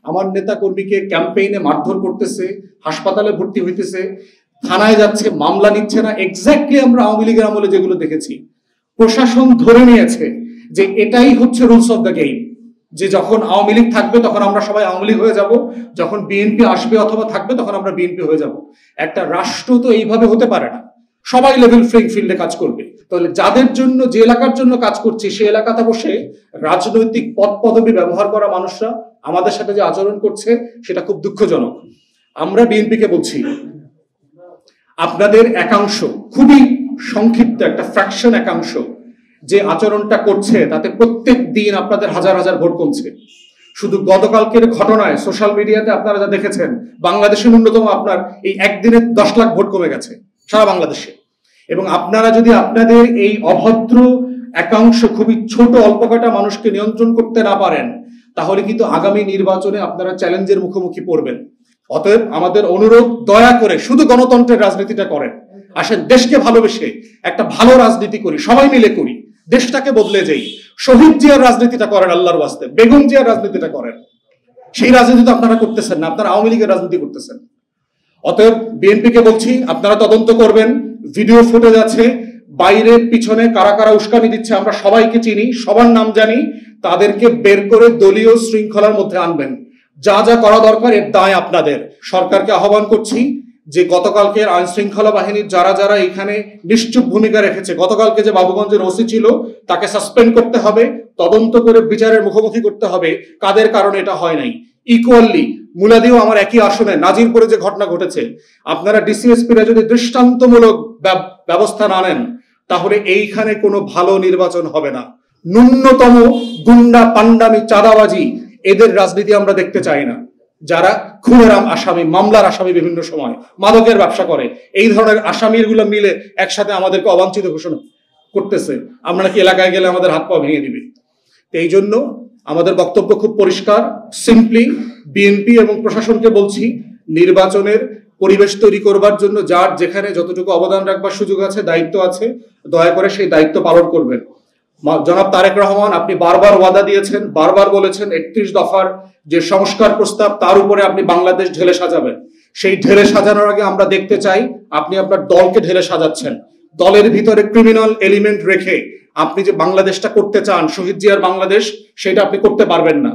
আমার নেতা কর্মীকে ক্যাম্পেইনে মারধর করতেছে, হাসপাতালে ভর্তি হইতেছে, থানায় যাচ্ছে, মামলা নিচ্ছে না। এক্স্যাক্টলি আমরা আওয়ামী লীগের আমলে যেগুলো দেখেছি। প্রশাসন ধরে নিয়েছে যে এটাই হচ্ছে রুলস অফ দ্য গেম, যে যখন আওয়ামী লীগ থাকবে তখন আমরা সবাই আওয়ামী লীগ হয়ে যাব, যখন বিএনপি আসবে অথবা থাকবে তখন আমরা বিএনপি হয়ে যাব। একটা রাষ্ট্র তো এইভাবে হতে পারে না, সবাই লেভেল প্লেইং ফিল্ডে কাজ করবে। তাহলে যাদের জন্য, যে এলাকার জন্য কাজ করছি, সেই এলাকাতে বসে রাজনৈতিক পদ পদবি ব্যবহার করা মানুষরা আমাদের সাথে যে আচরণ করছে সেটা খুব দুঃখজনক। আমরা বিএনপিকে বলছি, আপনাদের একাংশ, খুবই সংক্ষিপ্ত একটা ফ্র্যাকশন একাংশ যে আচরণটা করছে, তাতে প্রত্যেক দিন আপনাদের হাজার হাজার ভোট কমছে। শুধু গতকালকের ঘটনায় সোশ্যাল মিডিয়াতে আপনারা যা দেখেছেন, বাংলাদেশে ন্যূনতম আপনার এই একদিনে 10 লাখ ভোট কমে গেছে সারা বাংলাদেশে। এবং আপনারা যদি আপনাদের এই অভদ্র একাংশ, খুবই ছোট অল্প কটা মানুষকে নিয়ন্ত্রণ করতে না পারেন, তাহলে কিন্তু আগামী নির্বাচনে আপনারা চ্যালেঞ্জের মুখোমুখি পড়বেন। অতএব আমাদের অনুরোধ, দয়া করে শুধু গণতন্ত্রের রাজনীতিটা করেন। আসেন দেশকে ভালোবেসে একটা ভালো রাজনীতি করি, সবাই মিলে করি, দেশটাকে বদলে যাই। শহীদ জিয়ার রাজনীতিটা করেন আল্লাহর ওয়াস্তে, বেগম জিয়ার রাজনীতিটা করেন। সেই রাজনীতি তো আপনারা করতেছেন না, আপনারা আওয়ামী লীগের রাজনীতি করতেছেন। অতএব বিএনপিকে বলছি, আপনারা তদন্ত করবেন। ভিডিও ফুটেজ আছে, বাইরে পিছনে কারা কারা উস্কানি দিচ্ছে আমরা সবাইকে চিনি, সবার নাম জানি। তাদেরকে বের করে দলীয় শৃঙ্খলার মধ্যে আনবেন। যা যা করা দরকার এর দায় আপনাদের। সরকারকে আহ্বান করছি যে গতকালকের আইন শৃঙ্খলা বাহিনীর যারা যারা এখানে নিশ্চুপ ভূমিকা রেখেছে, গতকালকে যে বাবুগঞ্জের ওসি ছিল তাকে সাসপেন্ড করতে হবে, তদন্ত করে বিচারের মুখোমুখি করতে হবে কাদের কারণে এটা হয় নাই। ইকুয়ালি মুলাদিও আমার একই আসনে, নাজিরপুরে যে ঘটনা ঘটেছে, আপনারা ডিসিএসপিরা যদি দৃষ্টান্তমূলক ব্যবস্থা না নেন, তাহলে এইখানে কোনো ভালো নির্বাচন হবে না। ন্যূনতম গুন্ডা, পান্ডামি, চাঁদাবাজি, এদের রাজনীতি আমরা দেখতে চাই না। যারা খুনের আসামি, মামলার আসামি, বিভিন্ন সময় মাদকের ব্যবসা করে, এই ধরনের আসামিগুলো মিলে একসাথে আমাদেরকে অবাঞ্ছিত ঘোষণা করতেছে, আমরা কি এলাকায় গেলে আমাদের হাত পা ভেঙে দিবে। এই জন্য আমাদের বক্তব্য খুব পরিষ্কার। সিম্পলি বিএনপি এবং প্রশাসনকে বলছি, নির্বাচনের পরিবেশ তৈরি করবার জন্য যার যেখানে যতটুকু অবদান রাখবার সুযোগ আছে, দায়িত্ব আছে, দয়া করে সেই দায়িত্ব পালন করবেন। জনাব তারেক রহমান, আপনি বারবার ওয়াদা দিয়েছেন, বারবার বলেছেন 31 দফার যে সংস্কার প্রস্তাব, তার উপরে আপনি বাংলাদেশ ঢেলে সাজাবেন। সেই ঢেলে সাজানোর আগে আমরা দেখতে চাই আপনি আপনার দলকে ঢেলে সাজাচ্ছেন। দলের ভিতরে ক্রিমিনাল এলিমেন্ট রেখে আপনি যে বাংলাদেশটা করতে চান, শহীদ জিয়ার বাংলাদেশ, সেটা আপনি করতে পারবেন না।